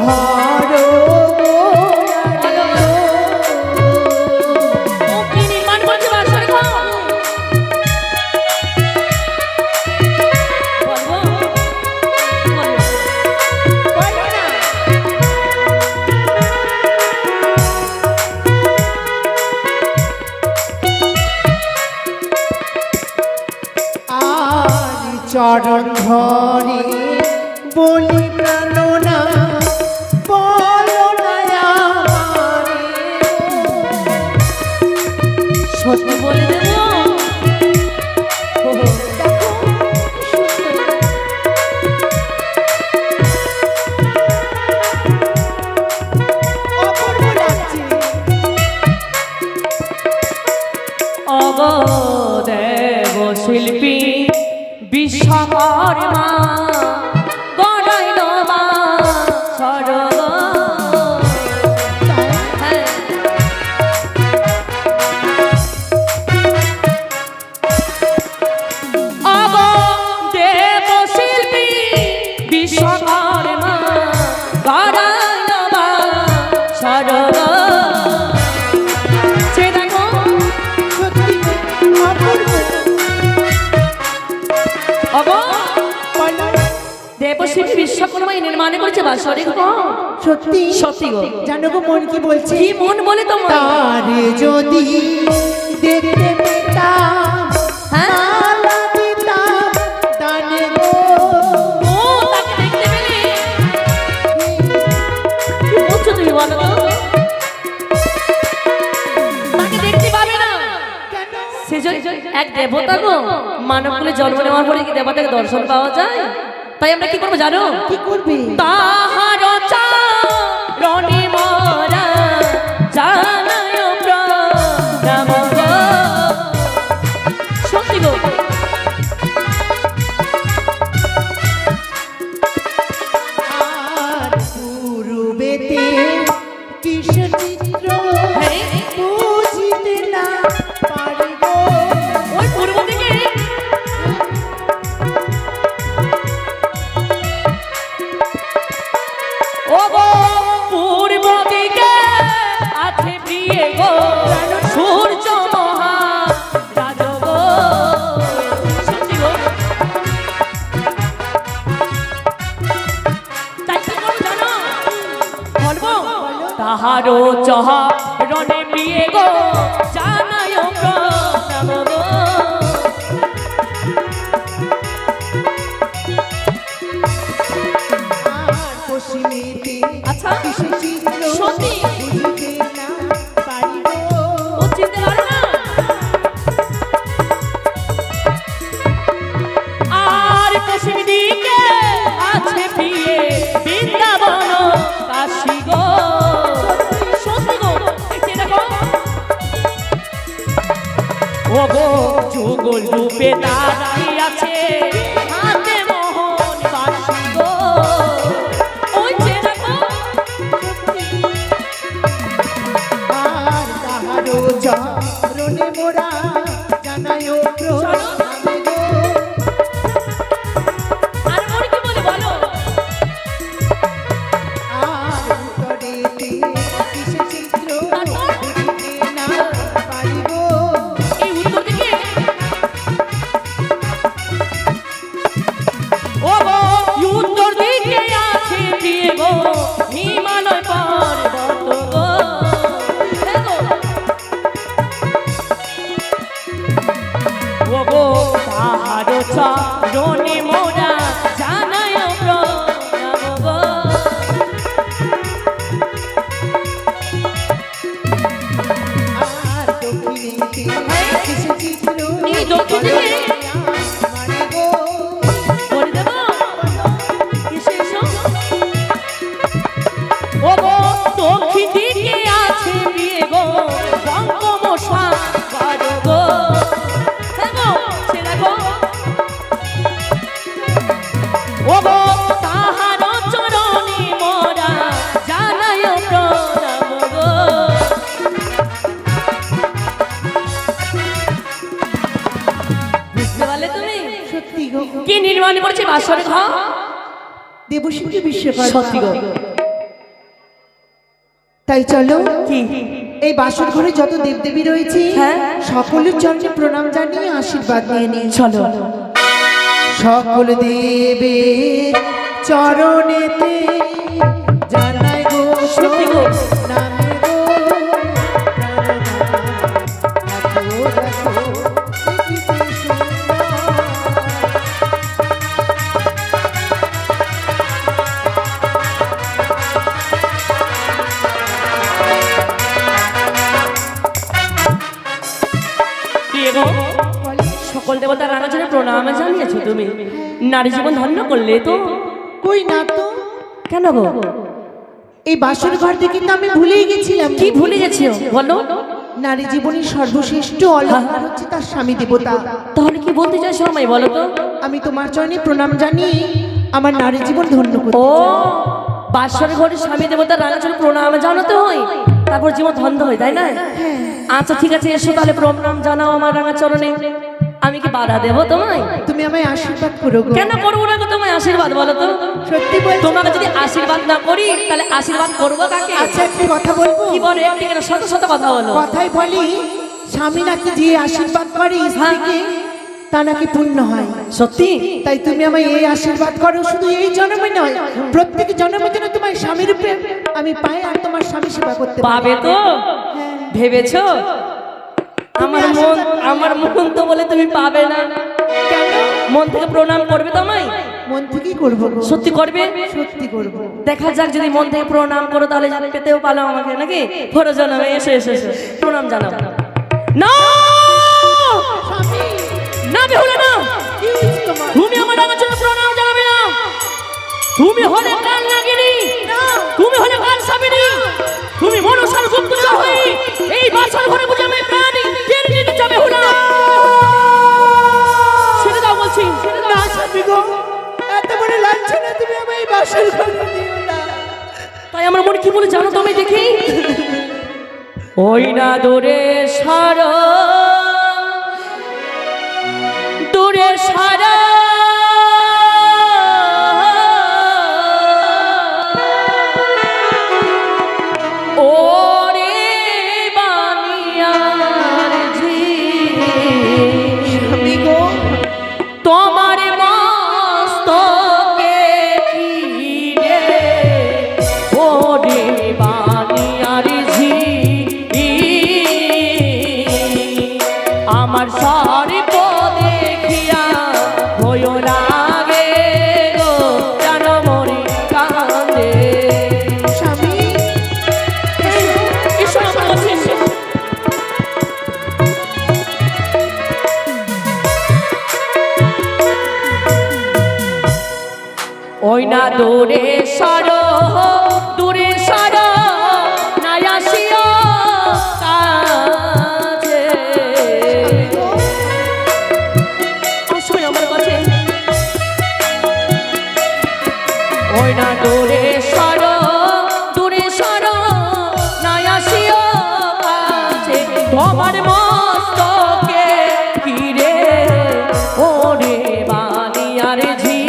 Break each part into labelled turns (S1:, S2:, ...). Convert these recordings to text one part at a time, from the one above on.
S1: ধরো চরণ ধরে বলি প্রাণনা বলো না আমারে
S2: সত্যি বলে দেব
S1: অপূর্ব লাগছে
S2: অবদেব শিল্পী বিশ্বকর্মা গড়াইল মা সরগ অবদেব শিল্পী বিশ্বকর্মা গড়াইল মা সরগ দেবশিল্পী বিশ্বকর্মা নির্মাণ করেছে বাঁশরি গো
S1: সত্যি
S2: সত্যি গো
S1: জানো গো মন কি বলছে
S2: কি মন বলে তোমার
S1: তারে যদি দেখতে পেতাম মালা দিতাম দানে গো
S2: ও তাকে দেখতে পেলে কি বলছো তুমি বলো তো তাকে দেখতে পাবে না সেজন্য এক দেবতা গো মানবকুলে জন্ম নেওয়ার পরে কি দেবতাকে দর্শন পাওয়া যায় তাই আমরা কি করবো জানো
S1: কি করবে
S2: তাহার চরণে মোরা জানায় প্রণাম গো সত্যি গো
S1: আর পূর্বেতে কৃষ্ণ চিত্র বুঝিতে না পারিব
S2: ওই পূর্ব দিকে ও গো পূর্ব দিকে আছে প্রিয় গো সূর্য মহা রাজ গো সত্যি গো তাই কি করবো জানো বলবো তাহারও চরণে প্রিয় গো জানায় প্রণাম গো
S1: আর পশ্চিমেতে
S2: আচ্ছা
S1: কৃষ্ণ চিত্র
S2: সত্যি
S1: বুঝিতে না পারিব
S2: ও চিনতে পারো না আর পশ্চিম দিকে আছে প্রিয়ে বৃন্দাবন কাশী গো সত্যি গো দেখতে দেখো ও গো যুগল রূপে দাঁড়িয়ে আছে হাতে মোহন বাঁশি গো ওই যে দেখো
S1: আর তাহারও চরণে মোরা জানায় প্রণাম গো
S2: আর মোর কি বলে বলো
S1: আর উত্তরেতে কৃষ্ণ চিত্র বুঝিতে না পারিব
S2: এই উত্তর দিকে ও গো উত্তর দিকে আছে প্রিয় গো হিমালয় পর্বত গো হে গো ও গো তাহার চরণে মোরা জানায় প্রণাম গো
S1: আর দক্ষিণেতে কৃষ্ণ চিত্র
S2: এই দক্ষিণে
S1: মানে গো
S2: বলে দেব এসো এসো ও গো দক্ষিণ দিকে আছে প্রিয় গো বঙ্গোপসাগর গো হ্যাঁ গো সে দেখো ও গো তাহার চরণে মোরা জানায় প্রণাম গো বুঝতে পারলে তুমি
S1: সত্যি গো
S2: কি নির্মাণ করেছে বাসর ঘর
S1: দেবশিল্পী বিশ্বকর্মা
S2: সত্যি গো
S1: তাই চলো
S2: কি
S1: এই বাসর ঘরে যত দেবদেবী রয়েছে
S2: হ্যাঁ।
S1: সকলের চরণে প্রণাম জানিয়ে আশীর্বাদ নিয়ে নিই।
S2: চলো
S1: সকল দেবের চরণেতে জানাই গো
S2: সত্যি গো।
S1: নামে গো প্রাণনাথ। দেখো, দেখো, দেখিতে সুন্দর।
S2: কি গো? সকল দেবতার রাঙাচরণে প্রণাম জানিয়েছো তুমি, নারী জীবন ধন্য করলে তো।
S1: কই না তো,
S2: কেন গো?
S1: এই বাসর ঘর থেকে তো আমি ভুলেই গেছিলাম।
S2: কি ভুলে গেছো বলো?
S1: নারী জীবনের সর্বশ্রেষ্ঠ অলঙ্কার হচ্ছে তার স্বামী দেবতা।
S2: তাহলে কি বলতে চাইছো আমায় বলো তো?
S1: আমি তোমার চরণে প্রণাম জানিয়ে আমার নারী জীবন ধন্য করি।
S2: ও বাসর ঘরে স্বামী দেবতার রাঙাচরণে প্রণাম জানাতে হয়, তারপর জীবন ধন্য হয়, তাই না? আচ্ছা ঠিক আছে, এসো তাহলে প্রণাম জানাও আমার রাঙাচরণে। আমি কি বাধা দেবো তোমায়?
S1: তুমি আমায় আশীর্বাদ করো গো।
S2: কেন করবো না গো তোমায় আশীর্বাদ বলো তো?
S1: সত্যি বলছি।
S2: তোমাকে যদি আশীর্বাদ না করি তাহলে আশীর্বাদ করবো কাকে?
S1: আচ্ছা একটা কথা বলবো।
S2: কি বলে একটি কেন শত শত কথা বলো।
S1: কথাই বলি স্বামী নাকি যে আশীর্বাদ করে স্ত্রীকে তা নাকি পূর্ণ হয়।
S2: সত্যি?
S1: তাই তুমি আমায় এই আশীর্বাদ করো, শুধু এই জন্মে নয় প্রত্যেক জন্মে যেন তোমার স্বামী রূপে আমি পাই আর তোমার স্বামী সেবা করতে পারি।
S2: পাবে তো?
S1: হ্যাঁ।
S2: ভেবেছো? আমার মন তো বলে তুমি পাবে না।
S1: কেন?
S2: মন থেকে প্রণাম করবে তোমায়?
S1: মন থেকেই করবো গো।
S2: সত্যি করবে?
S1: সত্যি করবো।
S2: দেখা যাক, যদি মন থেকে প্রণাম করো তাহলে পেতেও পালো আমাকে নাকি? পরে জানাবে, এসে এসে এসে প্রণাম জানাও। না
S1: স্বামী,
S2: না বেহুলা না,
S1: কি হয়েছে তোমার?
S2: তুমি আমার রাঙাচরণে প্রণাম জানাবে না। তুমি হলে কাল নাগিনী, তুমি হলে কাল স্বামিনী, তুমি মনসার গুপ্তচর হয়ে এই বাসর ঘরে বুঝে আমি প্রাণী টেনে নিতে যাবে হুলা। ছেড়ে দাও বলছি, ছেড়ে দাও।
S1: না স্বামী গো, এত বড় লাঞ্ছনা তুমি আমায় এই বাসর ঘরে দিও না।
S2: তাই আমার মনে কি বলে জানো তো, আমি দেখি ওই না দূরে সারা, দূরে সারা ওরে বানিয়ার ঝি,
S1: স্বামী গো,
S2: তোমার মস্তকে কি রে ওরে বানিয়ার ঝি, আমার সর্ব দেখিয়া ভয় লাগে গো, যেন মরি কাঁদে।
S1: স্বামী
S2: এসো আমার কাছে এসো। ওই না দূরে সরো, দূরে সরো, না আসিও কাছে। আসো আমার কাছে। ওই না দূরে সরো, দূরে সরো, না আসিও কাছে। তোমার মস্তকে কি রে ওরে বানিয়ার ঝি,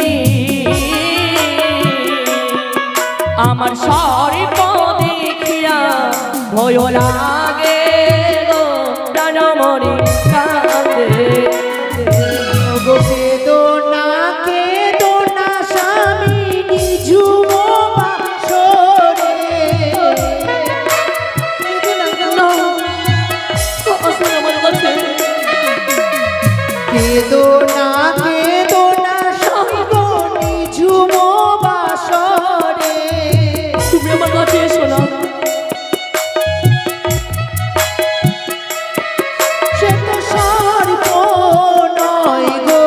S2: আমার সর্ব দেখিয়া ভয় লাগে গো, প্রাণ মরি কাঁদে।
S1: গো বেদনা কেদনা স্বামী নিঝুম বাসরে।
S2: না, আসো আমার কাছে।
S1: কেদনা কেদনা স্বামী গো নিঝুম বাসরে।
S2: তুমি আমার কাছে এসো না।
S1: সে তো সর্প নয় গো,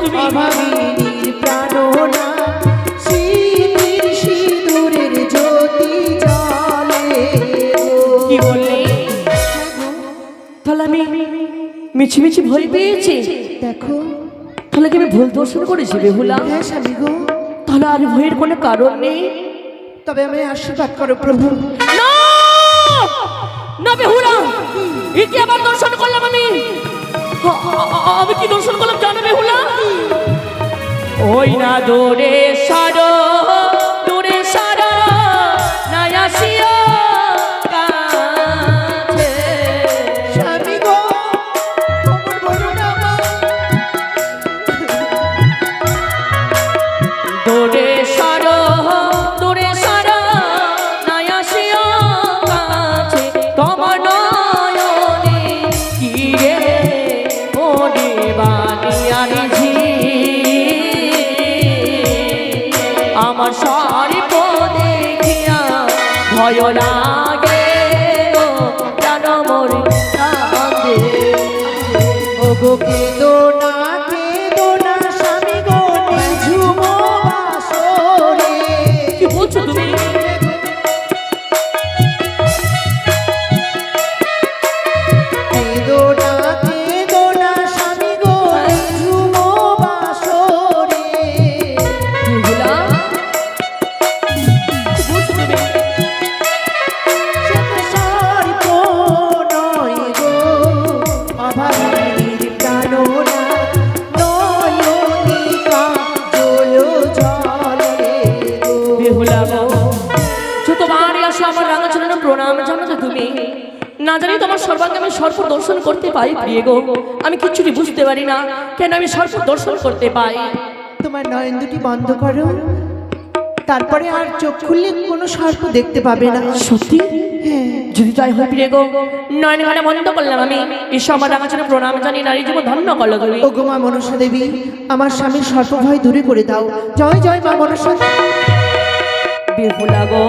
S2: তুমি
S1: অভাগিনীর প্রাণনা, শীতের সিঁদুরের জ্যোতি জ্বলে গো।
S2: কি বললি? তাহলে আমি মিছি মিছি ভয় পেয়েছি।
S1: দেখো,
S2: তাহলে কি আমি ভুল দর্শন করেছি বেহুলা?
S1: হ্যাঁ স্বামী গো,
S2: তাহলে আর ভয়ের কোনো কারণ নেই।
S1: তবে আমায় আশীর্বাদ করো প্রভু।
S2: না না বেহুলা, এ কি আবার দর্শন করলাম আমি? আমি কি দর্শন করলাম জানো বেহুলা? ওই না দূরে সারো, দূরে সারো, না আসিও ভয় লাগে গো জানো মোর কাঁদে।
S1: ওগো কেঁদো না স্বামী গো নিঝুম বাসরে।
S2: কি বলছো তুমি?
S1: কেঁদো না স্বামী গো নিঝুম বাসরে।
S2: বিহুলা কি বলছো তুমি?
S1: সে তো সর্প নয় গো অভাগীর প্রাণনা নয়নিকা জল জলে গো।
S2: বেহুলা গো যতবারই আসো আমার রাঙা চরণে প্রণাম জানাতে তুমি, না জানি তোমার সর্বাঙ্গে আমি সর্প দর্শন করতে পাই। প্রিয় গো আমি কিচ্ছুটি বুঝতে পারি না কেন আমি সর্প দর্শন করতে পাই।
S1: তোমার নয়ন দুটি বন্ধ করো, তারপরে আর চোখ খুললে কোনো সর্প দেখতে পাবে না।
S2: সত্যি?
S1: হ্যাঁ।
S2: যদি তাই হয় প্রিয় গো, নয়ন ঘাটা বন্ধ করলাম আমি, এসো আমার রাঙা চরণে প্রণাম জানি, নারী জীবন ধন্য করলো তুমি।
S1: ওগো মা মনসা দেবী, আমার স্বামীর সর্প ভয় দূরে করে দাও। জয় জয় মা মনসা।
S2: বেহুলা গো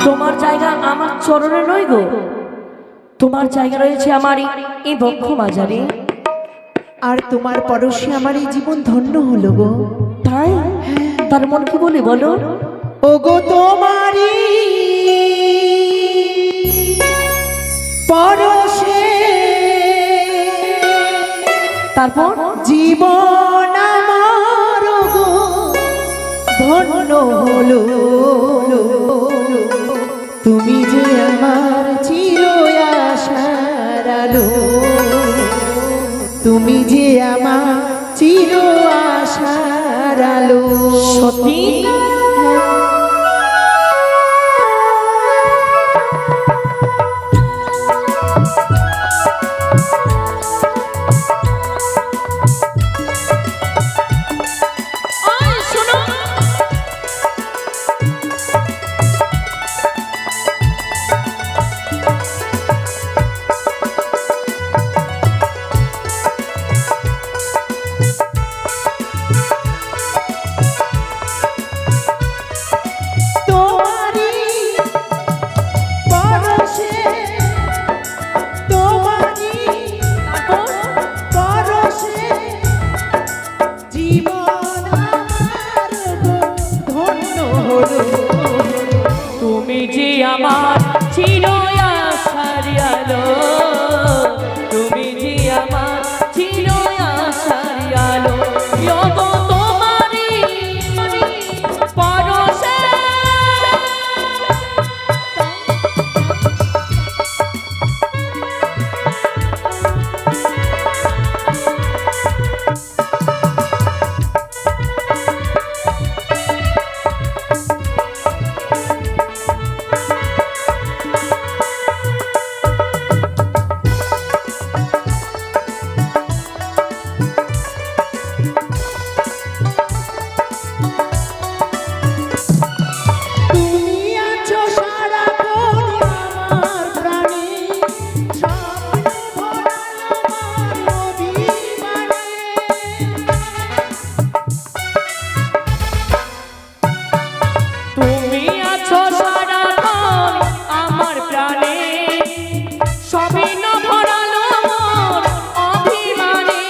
S2: তোমার জায়গা আমার চরণে নয় গো, তোমার জায়গা রয়েছে আমার এই বক্ষ মাঝারে।
S1: আর তোমার পরশে আমার এই জীবন ধন্য হলো গো।
S2: তাই? তার মন কি বলে বলো?
S1: ওগো তোমারি পরশে
S2: তারপর
S1: জীবন আমার গো ধন্য হলো। তুমি যে আমার চির আশার আলো, তুমি যে আমার চির আশার আলো।
S2: সত্যি?
S1: তোমারি পরশে, তোমারি পরশে জীবন আমার গো ধন্য হলো।
S2: তুমি যে আমার চির আশার আলো, তুমি যে আমার চির আশার আলো। ওগো তোমারি পরশে
S1: তুমি আছো সারাক্ষণ আমার প্রাণে, স্বপ্ন ভরালো আমার অভিমানে।
S2: তুমি আছো সারাক্ষণ আমার প্রাণে, সবই না ভরালো মোর অভিমানে।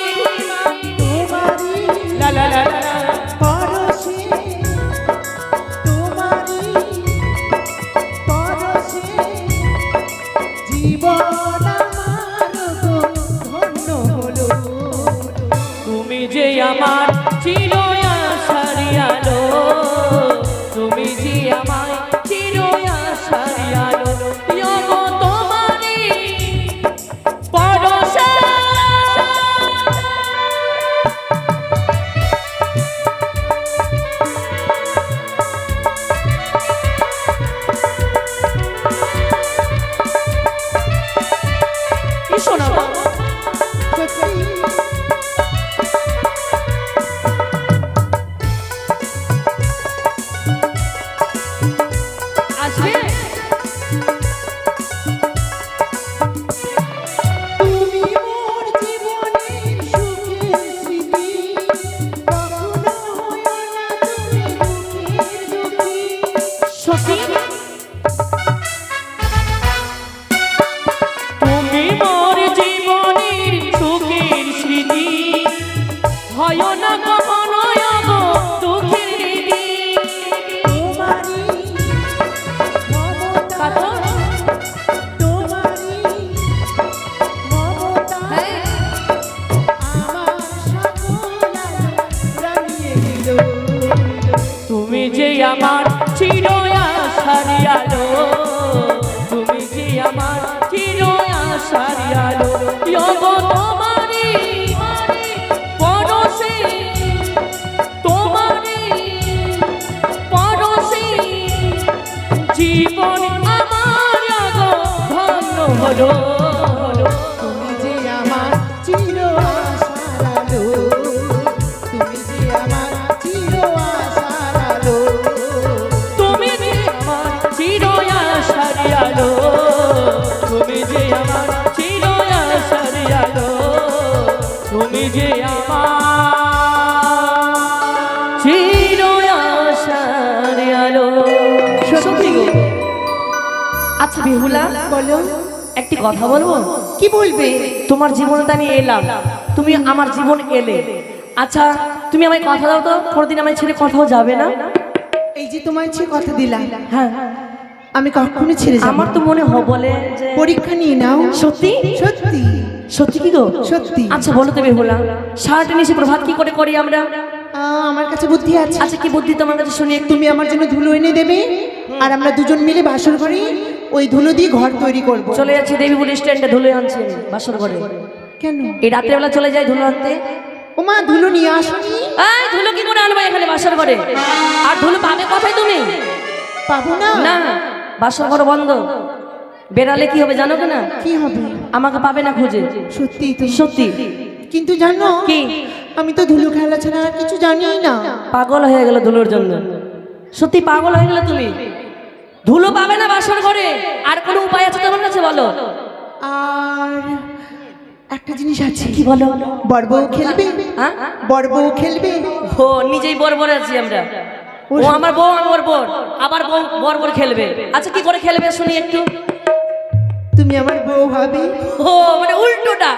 S1: তোমারি
S2: লা লা লা লা লা।
S1: পরশে, তোমারি পরশে জীবন আমার গো ধন্য হলো।
S2: তুমি যে আমার চির আশার আলো, তুমি যে আমার চির আশার আলো। ওগো তোমারি পরশে কি শোনা
S1: সত্যি
S2: আসবে?
S1: তুমি মোর জীবনের সুখের স্মৃতি, কখনো হয়ো না তুমি দুঃখের দুঃখী।
S2: সত্যি? আশারি আলো তুমি যে আমার চির আশারি আলো ইয়গো তোমারি পরশে তোমারি পরশে জীবন আমার ইয়গো ধন্য হলো
S1: তুমি যে আমার চির আশার আলো, তুমি যে আমার চির আশার আলো,
S2: তুমি যে আমার চির আশারি আলো তুমি যে আমার চির আশারি আলো তুমি যে আমার চির আশারি আলো সত্যি গো। আচ্ছা বেহুলা
S1: বলো
S2: একটি কথা বলবো?
S1: কি বলবে?
S2: তোমার জীবনে তো আমি এলাম, তুমি আমার জীবন এলে, আচ্ছা তুমি আমায় কথা দাও তো, কোনোদিন আমায় ছেড়ে কোথাও যাবে না?
S1: এই যে তোমায় যে কথা দিলাম,
S2: হ্যাঁ
S1: আমি কখনো ছেড়ে যাব
S2: আমার
S1: না।
S2: তো মনে বলে যে
S1: পরীক্ষা নিয়ে নাও।
S2: সত্যি
S1: সত্যি
S2: সত্যি কি গো?
S1: সত্যি।
S2: আচ্ছা বলো তো বেহুলা, সারাটা নিশে প্রভাত কি করে করি আমরা?
S1: আমার কাছে বুদ্ধি আছে।
S2: আচ্ছা কি বুদ্ধি তোমার কাছে শুনি একটু?
S1: তুমি আমার জন্য ধুলো এনে দেবে, আর আমরা দুজন মিলে বাসর ঘরে ওই ধুলো দিয়ে ঘর তৈরি করব।
S2: চলে যাচ্ছি দেবীপুর স্ট্যান্ডে ধুলো আনছি আমি বাসর ঘরে।
S1: কেন?
S2: এই রাত্রেবেলা চলে যাই ধুলো আনতে।
S1: ওমা ধুলো নিয়ে আসনি?
S2: এই ধুলো কি করে আনবা এখানে বাসর ঘরে? আর ধুলো পাবে কোথায় তুমি?
S1: পাবো না।
S2: না বাসর ঘর বন্ধ, বেরালে কি হবে জানো কি না?
S1: কি হবে?
S2: আমাকে পাবে না খুঁজে।
S1: সত্যি তো।
S2: সত্যি।
S1: কিন্তু জানো
S2: কি?
S1: আমি তো ধুলো খেলা ছাড়া আর কিছু জানিই না।
S2: পাগল হয়ে গেল ধুলোর জন্য। সত্যি পাগল হয়ে গেল তুমি। ধুলো পাবে না বাসর ঘরে, আর কোনো উপায় আছে তোমার কাছে বলো?
S1: আর একটা জিনিস আছে।
S2: কি বলো?
S1: বর বউ খেলবে?
S2: হ্যাঁ
S1: বর বউ খেলবে?
S2: ও নিজেই বর বর আছি আমরা। ও আমার বউ আমি ওর বর, আবার বউ বর বর খেলবে। আচ্ছা কি করে খেলবে শুনি একটু?
S1: তুমি আমার বউ হবে?
S2: ও মানে উল্টোটা,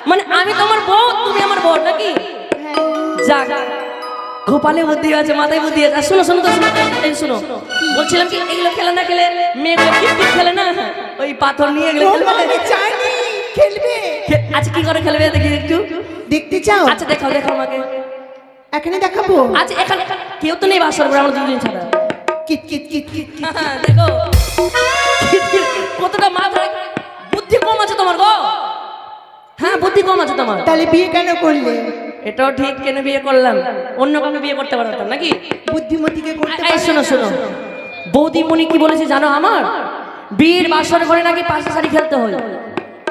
S2: মানে আমি তোমার বউ তুমি আমার বর নাকি? যাক গোপালে বুদ্ধি আছে, মাথায় বুদ্ধি আছে। আর শোনো শোনো তো শোনো, এই শোনো বলছিলাম কি এগুলো খেলে না খেলে মেয়েগুলো কি খেলে না ওই পাথর নিয়ে এগুলো খেলবে।
S1: আমি জানি খেলবে।
S2: আচ্ছা কি করে খেলবে দেখি একটু?
S1: দেখতে চাও?
S2: আচ্ছা দেখাও দেখাও আমাকে।
S1: এখানে দেখাবো?
S2: আচ্ছা এখানে কেউ তো নেই বাসর ঘরে, আমরা দুজন ছাড়া।
S1: Kit kit kit kit kit.
S2: দেখো কতটা মাথায় বুদ্ধি কম আছে তোমার গো। হ্যাঁ বুদ্ধি কম আছে তোমার।
S1: তাহলে বিয়ে কেন করলে?
S2: এটাও ঠিক, কেন বিয়ে করলাম? অন্য কাউকে বিয়ে করতে পারতাম নাকি?
S1: বুদ্ধিমতীকে করতে
S2: এই
S1: পারে
S2: শোনো
S1: না।
S2: শোনো, বৌদিমণি কি বলেছে জানো? আমার বিয়ের বাসর ঘরে নাকি পাঁচটা শাড়ি খেলতে হয়।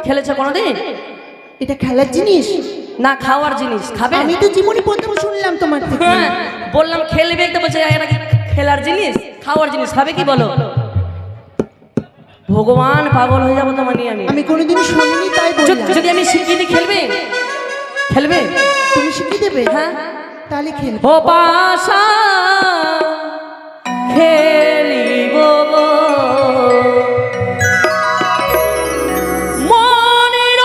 S2: খেলেছে কোনোদিন?
S1: এটা খেলার জিনিস
S2: না খাওয়ার জিনিস। খাবে?
S1: আমি তো জীবনে প্রথম শুনলাম তোমার থেকে।
S2: হ্যাঁ বললাম খেলবে, একটা বলছে এটা কি খেলার জিনিস? খাওয়ার জিনিস। খাবে কি বলো? ভগবান পাগল হয়ে যাবো তোমার নিয়ে আমি।
S1: আমি কোনোদিনও শুনিনি তাই বললাম।
S2: যদি আমি শিখিয়ে দিই খেলবে? খেলবে?
S1: তুমি শিখিয়ে দেবে?
S2: হ্যাঁ
S1: তাহলে খেলবে।
S2: ও পাশা খেলিব গো মনের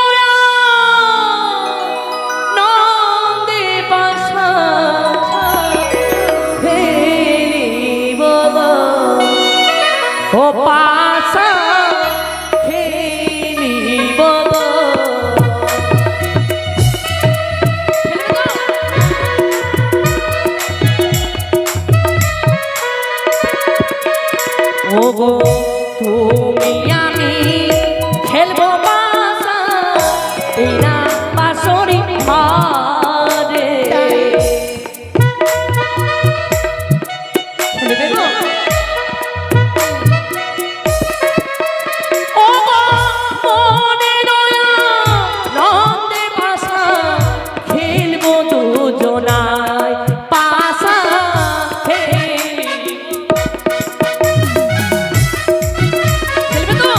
S2: নন্দে পাশা খেলিব গো ও পাশা খেলিব গো। ওগো তুমি আমি খেলবো বাসা এই না বাসরি ঘরে। খেলবে গো? ওগো মনে নয়া নন্দে বাসা খেলবো দুজনায় পাশা খেলবে তো?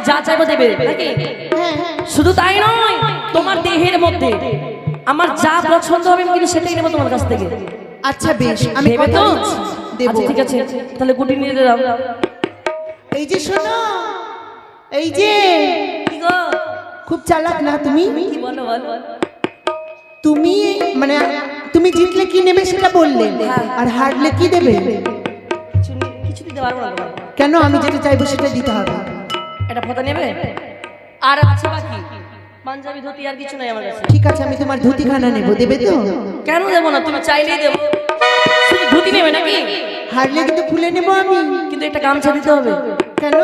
S2: যা চাইবো দেবে নাকি?
S1: হ্যাঁ
S2: শুধু তাই নয়, তোমার দেহের মধ্যে আমার যা পছন্দ হবে আমি কিন্তু সেটাই নেবো তোমার কাছ থেকে।
S1: আচ্ছা বেশ, আমি
S2: দেবে
S1: কথা
S2: তো?
S1: দিচ্ছি, দেবো।
S2: আচ্ছা ঠিক আছে, তাহলে গুটি নিয়ে দাও।
S1: এই যে শোনো, এই যে
S2: কি গো?
S1: খুব চালাক না তুমি?
S2: কি বলো বলো?
S1: তুমি মানে তুমি জিতলে কি নেবে সেটা বললে, আর হারলে কি দেবে?
S2: কিছু দিতে পারবো না তোমায়।
S1: কেন? আমি যেটা চাইবো সেটা দিতে হবে।
S2: এটা ফতা নেবে? আর আছে বাকি পাঞ্জাবি ধুতি আর কিছু নাই আমার কাছে।
S1: ঠিক আছে, আমি তোমার ধুতিখানা নেব, দেবে তো?
S2: কেন দেবো না? তুমি চাইলেই দেবো। শুধু ধুতি নেবে নাকি?
S1: হারলে কিন্তু খুলে নেব আমি।
S2: কিন্তু একটা গামছা দিতে হবে।
S1: কেন?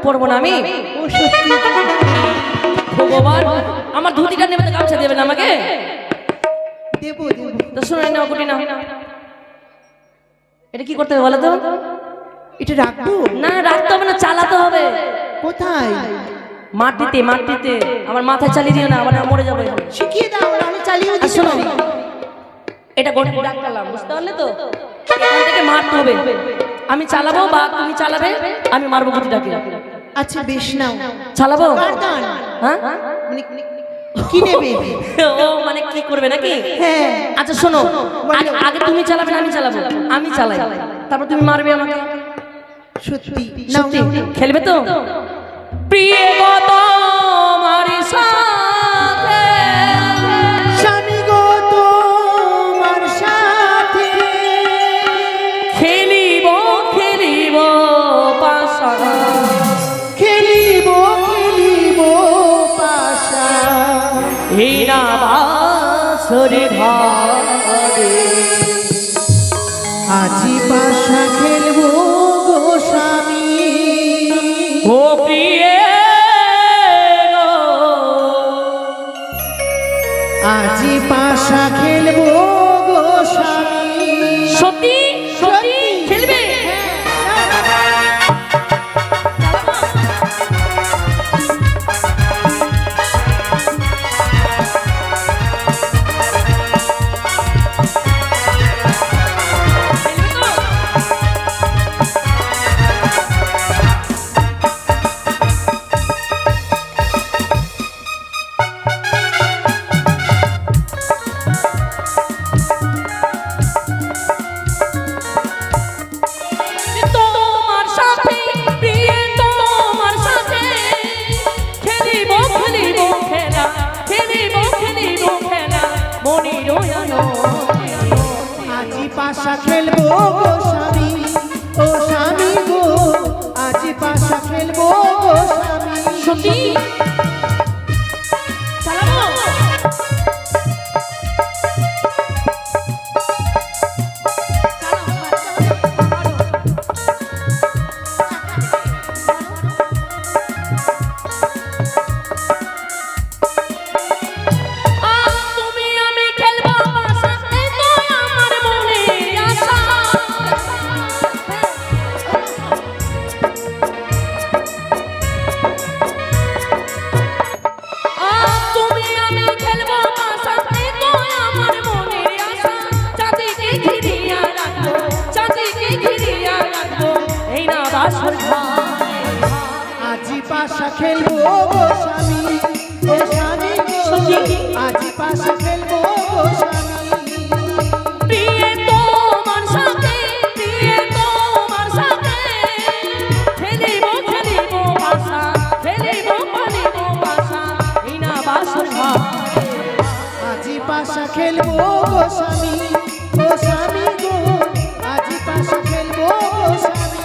S2: পরবো না আমি।
S1: ও সত্যি?
S2: ভগবান, আমার ধুতিটা নেবে তো গামছা দেবে না আমাকে?
S1: দেবো দেবো।
S2: তো শোনো নাও, গুটি নাও। এটা কি করতে হবে বলো তো?
S1: এটা রাখবো
S2: না রাখতে হবে না, চালাতে হবে।
S1: কোথায়?
S2: মাটিতে মাটিতে। আমার মাথায় চালিয়ে দিও না, আবার আমি মরে যাবো এখানে।
S1: শিখিয়ে দাও, আমি চালিয়ে
S2: আর
S1: দিতে
S2: শোনো,
S1: পারি।
S2: এটা গড়ে ডাকলাম, বুঝতে পারলে তো? এখান থেকে মারতে হবে। আমি চালাবো বা তুমি চালাবে, আমি মারবো গুটিটাকে।
S1: আচ্ছা বেশ, নাও।
S2: চালাবো?
S1: কারদান
S2: হ্যাঁ
S1: মানে কি নেবে?
S2: ও মানে কি করবে নাকি?
S1: হ্যাঁ।
S2: আচ্ছা শোনো, আগে তুমি চালাবে না আমি চালাবো? আমি চালাই, তারপর তুমি মারবে আমাকে।
S1: সত্যি? নাও
S2: সত্যি?
S1: নাও।
S2: খেলবে তো? প্রিয় গো তোমার সাথে,
S1: স্বামী গো তোমার সাথে
S2: খেলিব খেলিব পাশা,
S1: খেলিব খেলিব পাশা,
S2: এই না বাসরে ঘরে।
S1: আজি পাশা খেলবো গো স্বামী,
S2: ও প্রিয়ে গো,
S1: আজি পাশা খেলবো গো স্বামী।
S2: সত্যি সত্যি খেলবে? তোমার সাথে প্রিয়ে তোমার সাথে খেলিব খেলিব খেলা, খেলিব খেলিব খেলা মনির
S1: আজি পাশা খেলবো গো স্বামী, ও স্বামী গো, আজি পাশা খেলবো গো স্বামী।
S2: সত্যি চালাবো? তুমি আমি খেলবো পাশা, এই তো আমার মনের আশা। তুমি আমি খেলবো পাশা, এই তো আমার মনের আশা। চাঁদিকে ঘিরিয়া রাখবো, চাঁদিকে ঘিরিয়া রাখবো, এই না বাসর ঘর।
S1: আজি পাশা খেলবো গো স্বামী, ও স্বামী গো, আজি পাশা খেলবো গো স্বামী।
S2: প্রিয়ে তোমার সাথে, প্রিয়ে তোমার সাথে খেলিব খেলিব পাশা, খেলিব খেলিব পাশা, এই না বাসর ঘর।
S1: আজি পাশা খেলবো গো স্বামী, ও স্বামী গো, আজি পাশা খেলবো গো স্বামী।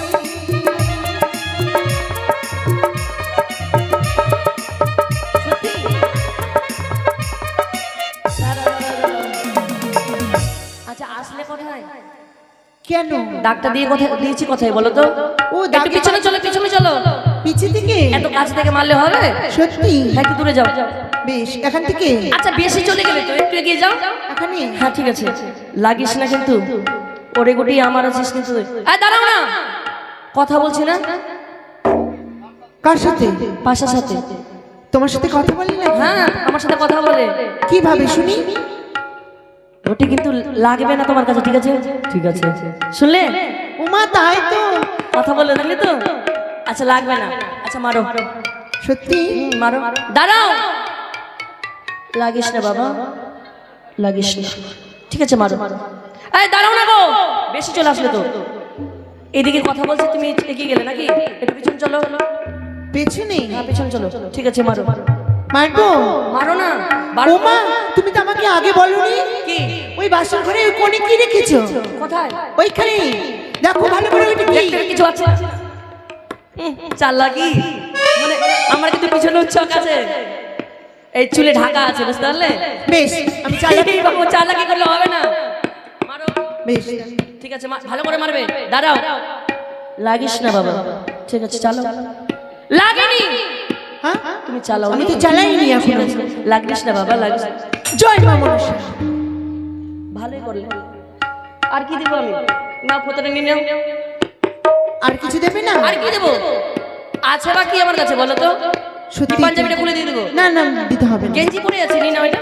S2: আচ্ছা আসলে কোথায়?
S1: কেন?
S2: ডাক্তার দিয়ে কোথায় দিয়েছি, কোথায় বলো তো?
S1: ও
S2: একটু পিছনে চলো, পিছনে চলো।
S1: পিছে থেকে?
S2: এত কাছ থেকে মারলে হবে?
S1: সত্যি?
S2: হ্যাঁ একটু দূরে যাও।
S1: বেশ, এখান থেকে?
S2: আচ্ছা বেশি চলে গেলে তো একটু এগিয়ে যাও।
S1: এখানে?
S2: হ্যাঁ ঠিক আছে, লাগিস না কিন্তু। ওরে গুটি আমার আছিস কিন্তু। এই দাঁড়াও না, কথা বলছি না।
S1: কার সাথে?
S2: পাশার সাথে।
S1: তোমার সাথে কথা বলি না?
S2: হ্যাঁ আমার সাথে কথা বলে।
S1: কিভাবে শুনি?
S2: ওটি কিন্তু লাগবে না তোমার কাছে, ঠিক আছে? ঠিক আছে, শুনলে?
S1: উমা তাই তো।
S2: কথা বলে দেখলি তো? আচ্ছা লাগবে না। আচ্ছা মারো।
S1: সত্যি
S2: মারো, দাঁড়াও, লাগিস না বাবা, লাগিস না, ঠিক আছে মারো। এই দাঁড়াও না গো, বেশি চলে আসলে তো। এদিকে কথা বলছি, তুমি এগিয়ে গেলে নাকি? একটু পিছন চলো।
S1: পেছনে?
S2: হ্যাঁ পিছন চলো, ঠিক আছে মারো।
S1: মারবো?
S2: মারো না।
S1: ও মা, তুমি তো আমাকে আগে বলনি।
S2: কি?
S1: ওই বাসর ঘরে ওই কোণে কি রেখেছো?
S2: কোথায়?
S1: ওইখানে দেখো ভালো করে, ওইটা কি?
S2: দেখতে কিছু আছে? চালাকি মানে আমার কিন্তু পিছনে চোখ আছে, এই চুলে ঢাকা আছে, বুঝতে পারলে?
S1: বেশ, আমি চালাকি
S2: বাবু চালাকি করলে হবে না, মারো।
S1: বেশ
S2: ঠিক আছে ভালো করে মারবে। দাঁড়াও, লাগিস না বাবা, ঠিক আছে চালো। লাগেনি,
S1: হ্যাঁ
S2: তুমি চালাও।
S1: আমি তো চালাইনি এখনো।
S2: লাগিস না বাবা, লাগিস।
S1: জয় মা মনসা।
S2: ভালোই করলে। আর কি দেবো আমি? না ফোটাটা নিয়ে নাও।
S1: আর কিছু দেবে না?
S2: আর কি দেবো? আছে বা কি আমার কাছে বলো তো?
S1: সত্যি
S2: কি পাঞ্জাবিটা খুলে দিয়ে দেবো?
S1: না না দিতে হবে না।
S2: গেঞ্জি পরে আছে, নিয়ে নাও এটা।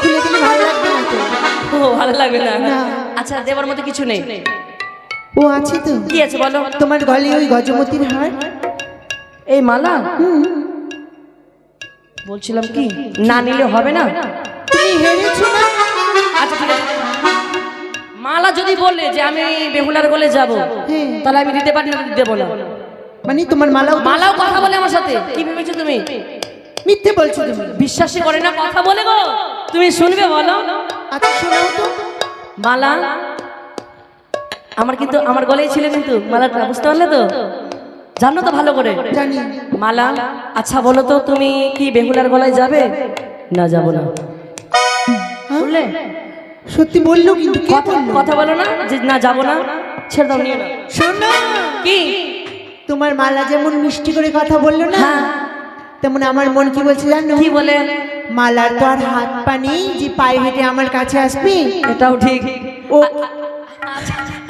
S1: খুলে দিলে ভালো লাগবে না তো।
S2: ও ভালো লাগবে না।
S1: না।
S2: আচ্ছা দেবার মতো কিছু নেই?
S1: ও আছে তো।
S2: কি আছে বলো?
S1: তোমার গলে ওই গজমতির হার।
S2: এই মালা? বলছিলাম কি, না নিলে হবে না?
S1: তুমি হেরেছো না?
S2: আচ্ছা ঠিক আছে, মালা যদি বললে যে আমি বেহুলার গলে যাব,
S1: হ্যাঁ।
S2: তাহলে আমি দিতে পারি না, দেবো না।
S1: মানে তোমার মালাও তো-
S2: মালাও কথা বলে আমার সাথে, কি ভেবেছো তুমি?
S1: মিথ্যে বলছো তুমি।
S2: বিশ্বাসই করে না, কথা বলে গো। তুমি শুনবে বলো?
S1: আচ্ছা শোনাও তো।
S2: মালা আমার কিন্তু আমার গলেই ছিল, কিন্তু মালাটা, বুঝতে পারলে তো? জানো তো ভালো করে?
S1: জানি।
S2: মালা, আচ্ছা বলো তো তুমি কি বেহুলার গলায় যাবে? না যাব না।
S1: হ্যাঁ?
S2: শুনলে?
S1: সত্যি বললো কিন্তু কে বললো?
S2: কথা বলো না যে না যাব না, ছেড়ে দাও, নিয়ে নাও।
S1: শোনো,
S2: কি?
S1: তোমার মালা যেমন মিষ্টি করে কথা বললো না,
S2: হ্যাঁ।
S1: তেমন আমার মন কি বলছে জানো?
S2: কি বলে?
S1: মালার তো আর হাত পা নেই যে পায়ে হেঁটে আমার কাছে আসবে।
S2: এটাও ঠিক।
S1: ও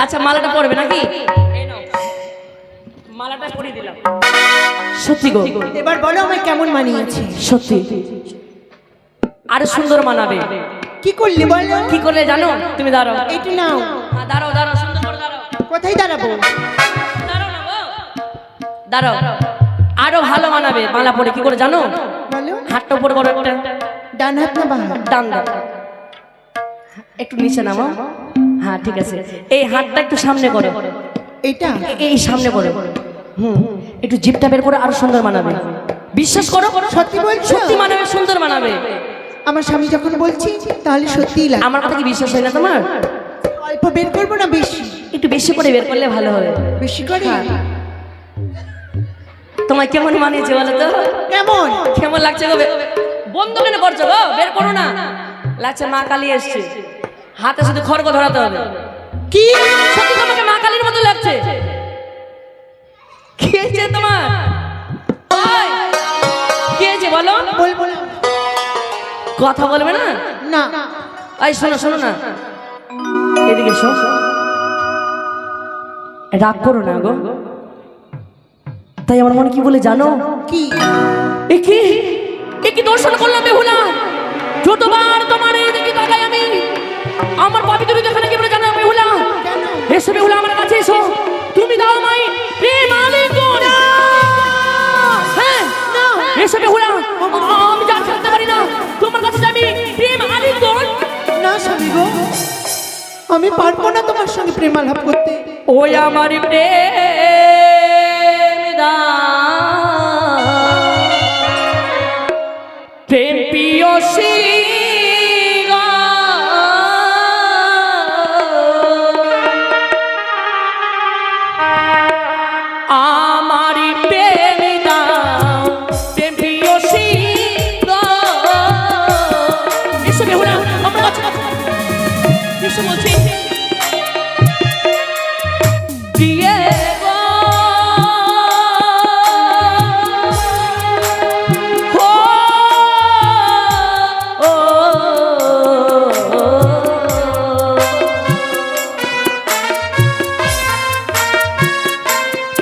S2: আচ্ছা মালাটা পরবে নাকি? এই নাও, মালাটা পরিয়ে দিলাম। সত্যি গো,
S1: এবার বলো আমায় কেমন মানিয়েছে?
S2: সত্যি আরো সুন্দর মানাবে।
S1: কি করলে বলো?
S2: কি করলে জানো? তুমি দাঁড়াও।
S1: একটু নাও।
S2: হ্যাঁ, দাঁড়াও দাঁড়াও, সুন্দর করে দাঁড়াও।
S1: কোথায় দাঁড়াবো?
S2: দাঁড়াও না গো। দাঁড়াও, আরো ভালো মানাবে মালা পরে। কি করে জানো?
S1: বলো।
S2: হাতটা উপরে বড় একটা,
S1: ডান হাত না বাঁ হাত?
S2: ডান দাও, একটু নিচে নামাও। হ্যাঁ ঠিক আছে, এই হাতটা একটু সামনে করো,
S1: এটা?
S2: এই সামনে করো। একটু জিভটা বের করে আরো সুন্দর মানাবে। বিশ্বাস করো,
S1: সত্যি বলছো?
S2: সত্যি মানাবে, সুন্দর মানাবে।
S1: আমার স্বামী যখন বলছি তাহলে সত্যিই লাগে।
S2: আমার কথা কি বিশ্বাস হয় না তোমার?
S1: অল্প বের করবো না বেশি?
S2: একটু বেশি করে বের করলে ভালো হবে।
S1: বেশি করে?
S2: তোমায় কেমন মানিয়েছে বলো তো?
S1: কেমন?
S2: কেমন লাগছে গো? বন্ধ কেন করছো গো? বের করো না। লাগছে মা কালী এসছে, হাতে শুধু খড়গ ধরাতে হবে।
S1: কি?
S2: সত্যি তোমাকে মা কালীর মতো লাগছে। কি হয়েছে তোমার? ওই, কি হয়েছে বলো?
S1: বলবো না।
S2: কথা বলবে না?
S1: না।
S2: এই শোনো শোনো না, এদিকে শো। রাগ করো না গো। তাই আমার মনে কি বলে জানো?
S1: কি?
S2: এ কি দর্শন করলাম বেহুলা? যতবার তোমার এই দিকে তাকাই আমি, আমার পবিত্র হৃদয়খানে কি বলে জানো বেহুলা?
S1: কেন?
S2: এসো বেহুলা, আমার কাছে এসো। তুমি দাও মাই প্রেম আলিঙ্গন। হ্যাঁ
S1: না।
S2: এসো বেহুলা, আমি যা থাকতে পারি না, তোমার কাছে যাবি প্রেম আলিঙ্গন।
S1: না স্বামী গো, আমি পারবো না তোমার সঙ্গে প্রেমালাপ করতে।
S2: ওই আমার প্রেম প্রেম পিয়সী আমার প্রেম প্রেম পিয়সী। এসো বেহুলা, আমার কাছে এসো বলছি। Diego, oh,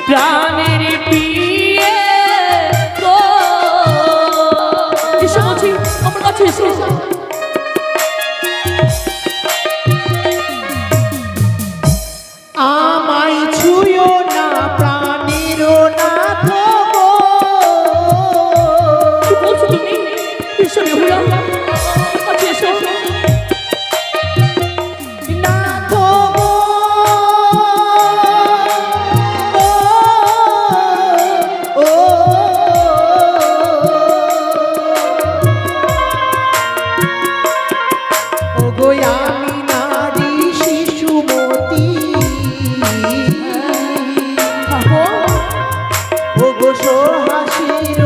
S2: প্রাণের পিয়ে তো এসে বলছি, আমার কাছে এসে।
S1: আমায় ছুঁয়ো না প্রাণের নাথ গো,
S2: এসো বেহুলা কাছে এসো
S1: না তো ও গো আমি নারী শিশুমতী ও গো সোহাসির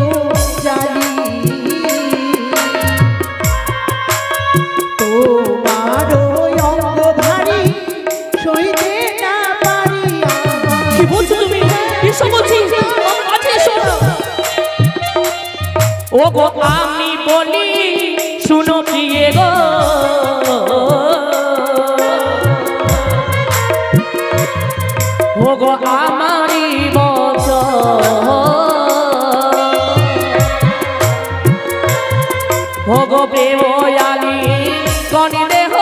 S1: জালি তোমার অঙ্গ ভারী সইতে না পারি
S2: কি বলছো তুমি এসো বলছি কাছে এসো ও গো আমি বলি শুনো প্রিয়ে গো ও গো আমারি বচন ও গো বেবয়ালি কনি দেহ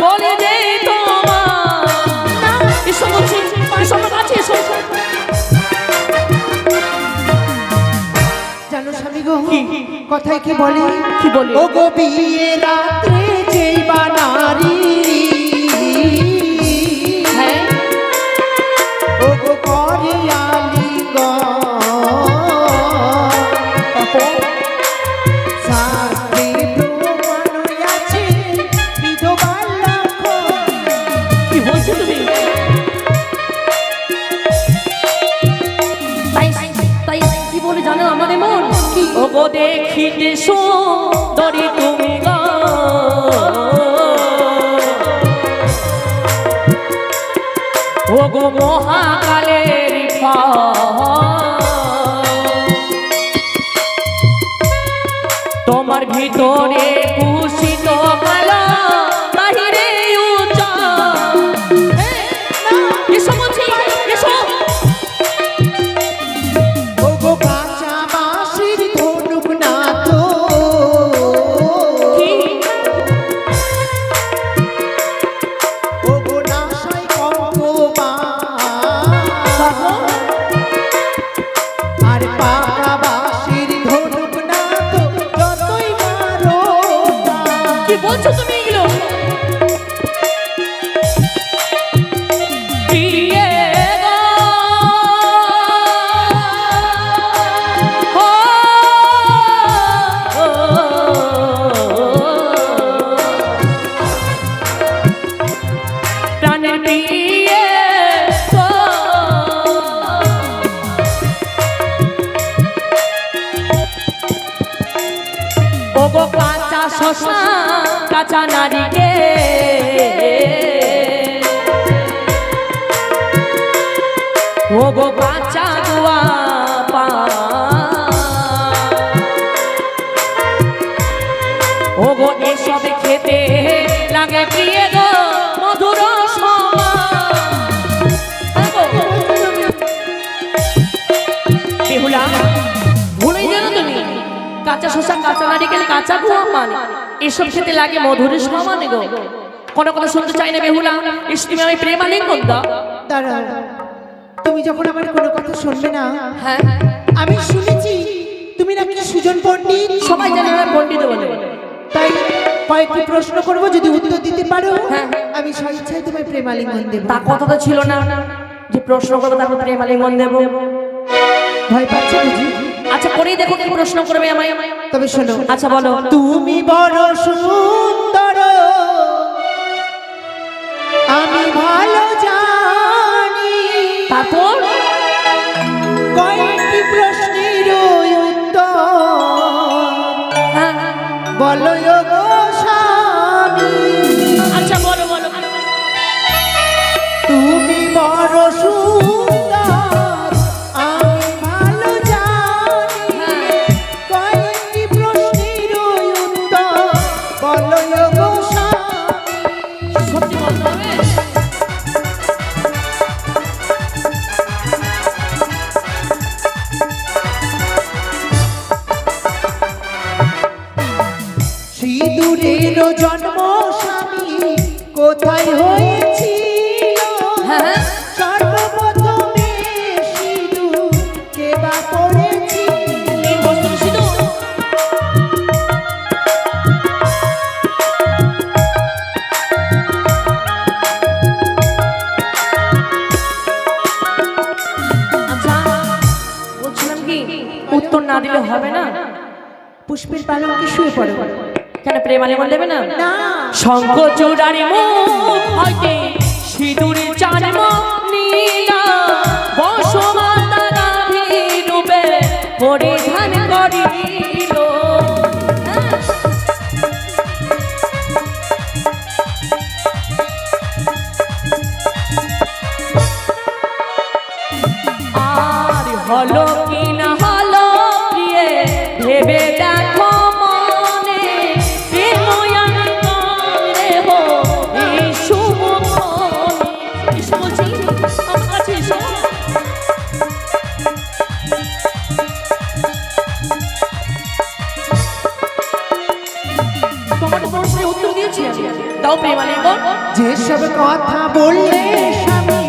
S2: বলি দে তোমার এসো বলছি এসো আমার কাছে এসো
S1: জানো স্বামী গো কথায় কি বলে
S2: কি বলে?
S1: ও গো বিয়ে রাত্রে যেই বানারি
S2: হ্যাঁ
S1: ও গো করিয়ালি গো শাস্ত্রে প্রমাণ আছে বিধবার লক্ষণ
S2: কি বলছো তুমি তাই তাই কি বলে জানো আমাদের মন ও গো দেখিতে সুন্দরী তুমি গো ও গো মহাকালের তোমার ভিতরে কুশিত কালো বাহিরে উঁচা এসো বলছি এসো
S1: ও গো কাঁচা বাঁশির ধনুক না তো
S2: কি
S1: ও গো নাশায় কঙ্কবা আর পাকা বাঁশির ধনুক না তো যতই মারো
S2: কি বলছো তুমি এগুলো প্রিয়ে গো, ও, ও, প্রাণের প্রিয়ে গো, ও গো কাঁচা শশা কাঁচা নারীকে ও গো কাঁচা দুয়া পা ও গো এসব খেতে লাগে প্রিয় গো মধুর বেহুলা ভুলেই জানো তুমি কাঁচা শসা কাঁচা নারিকেল কাঁচা গুয়া পান এসব খেতে লাগে মধুরের সমান গো কোনো কোনো শুনতে চাই না বেহুলা এসে তুমি আমি প্রেম আলিঙ্গন দাও
S1: দাঁড়াও তুমি যখন আমার কোনো কথা শুনবে না
S2: হ্যাঁ
S1: আমি শুনেছি তুমি নাকি সুজন পণ্ডিত
S2: সবাই জানে আমি পণ্ডিত বলে
S1: তাই কয়েকটি প্রশ্ন করব যদি উত্তর দিতে পারো
S2: হ্যাঁ।
S1: আমি স্বেচ্ছায় তোমায় প্রেমালিঙ্গন দেব
S2: তা কথা তো ছিল না যে প্রশ্ন করবো তারপর প্রেম আলিঙ্গন দেবো
S1: ভয় পাচ্ছো বুঝি
S2: আচ্ছা করেই দেখো কি প্রশ্ন করবে আমায়
S1: তবে শোনো
S2: আচ্ছা বলো
S1: তুমি বড় সুন্দর আমি ভালো জানি
S2: তারপর
S1: কয়েকটি প্রশ্নের উত্তর
S2: হ্যাঁ
S1: বলো গো স্বামী
S2: আচ্ছা বলো বলো
S1: তুমি বড় সুন্দর আমি ভালো জানি কয়েকটি প্রশ্নের উত্তর বলো গো স্বামী
S2: সত্যি বলতে হবে
S1: সিঁদুরের জন্ম স্বামী কোথায় হয়েছিল
S2: হ্যাঁ
S1: সর্বপ্রথমে সিঁদুর কে বা পড়েছিল
S2: এই বস্ত্র সিঁদুর হবে না?
S1: পুষ্পের পালঙ্কে শুয়ে পড়ো।
S2: কেন প্রেম আলিঙ্গন দেবে না?
S1: না,
S2: শঙ্খ চূড়ারি মুখ হইতে সিঁদুরে জন্ম নীলা বসমাতা গাভী রূপে পরিধান করিল। আর হলো কি না হলো প্রিয়ে ভেবে দেখো মনে প্রেময়ান করে হো এই শুভক্ষণে। এসো বলছি, আমার কাছে এসো। তোমার প্রশ্নের উত্তর দিয়েছি আমি, দাও প্রেম আলিঙ্গন।
S1: যেসব কথা বললে স্বামী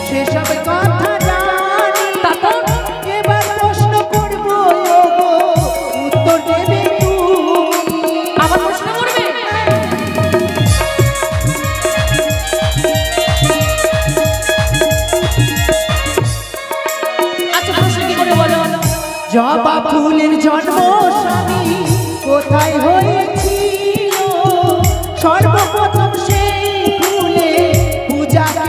S1: সেসব কথা জানি।
S2: তারপর
S1: এবার প্রশ্ন করবো ওগো, উত্তর দেবে তুমি।
S2: আবার প্রশ্ন করবে? আচ্ছা প্রশ্ন কি করে বলো?
S1: জবা ফুলের জন্ম স্বামী কোথায় হয়েছিল? সর্বপ্রথম সেই ফুলে পূজাকে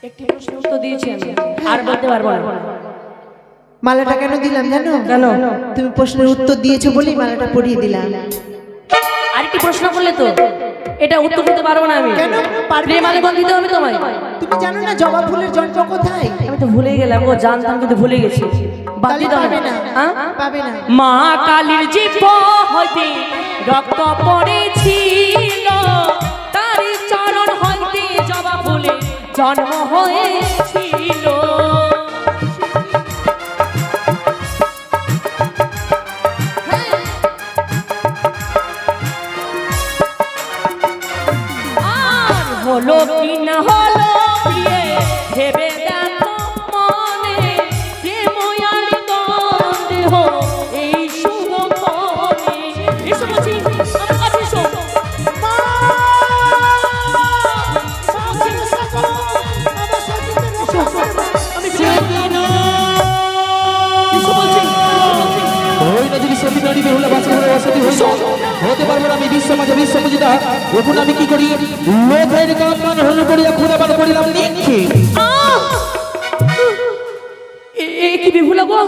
S2: একটি প্রশ্নের উত্তর দিয়েছি আমি, আর বলতে পারবো না।
S1: মালাটা কেন দিলাম জানো?
S2: কেন?
S1: তুমি প্রশ্নের উত্তর দিয়েছো বলেই মালাটা পরিয়ে দিলাম।
S2: আরেকটি প্রশ্ন করলে তো এটা উত্তর দিতে পারবো না আমি।
S1: কেন পারবে
S2: প্রেম
S1: না?
S2: আলিঙ্গন দিতে হবে তোমায়।
S1: তুমি জানো না জবা ফুলের জন্ম কোথায়?
S2: আমি তো ভুলে গেলাম, ও জানতাম কিন্তু ভুলে গেছি। বাদ
S1: তাহলে
S2: দিতে হবে
S1: পাবে না,
S2: হ্যাঁ?
S1: পাবে না।
S2: মা কালীর জিভ হইতে রক্ত পড়েছিল, তার চরণ হইতে জবা ফুলে জন্ম হয়েছিল। আর হলো কি না হলো প্রিয়ে ভেবে দেখো মনে প্রেময়ার গন্ধ এই শুভক্ষণে। এসো বলছি, আমার কাছে এসো। আমি এসো বলছি,
S3: ওই নদীর সতী নারী বেহুলা বাসা ঘরে বসতি হইল হতে পারবো না আমি বিশ্ব মাঝে বিশ্বপূজিতা। এখন আমি কি করি? লোকের গান হল করিয়া খুদাবান করিলাম নিক্ষে।
S2: কি বিভুলা গো,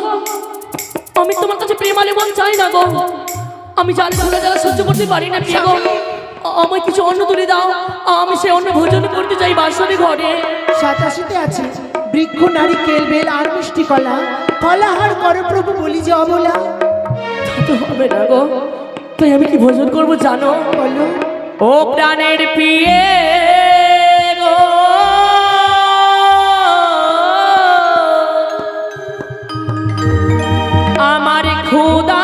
S2: আমি তোমার কাছে প্রেম আলিঙ্গন চাই না গো। আমি জানি ভুলে যারা সহ্য করতে পারি না প্রিয় গো। আমায় কিছু অন্ন তুলে দাও, আমি সে অন্ন ভোজন করতে চাই বাসনে ঘরে।
S1: সাতাশিতে আছে বৃক্ষ নারিকেল বেল আর মিষ্টি কলা, ফলাহার করো প্রভু বলি যে অবলা।
S2: তো হবে না গো, তাই আমি কি ভোজন করবো জানো?
S1: বলো।
S2: ও প্রাণের প্রিয়ে গো, আমার ক্ষুধা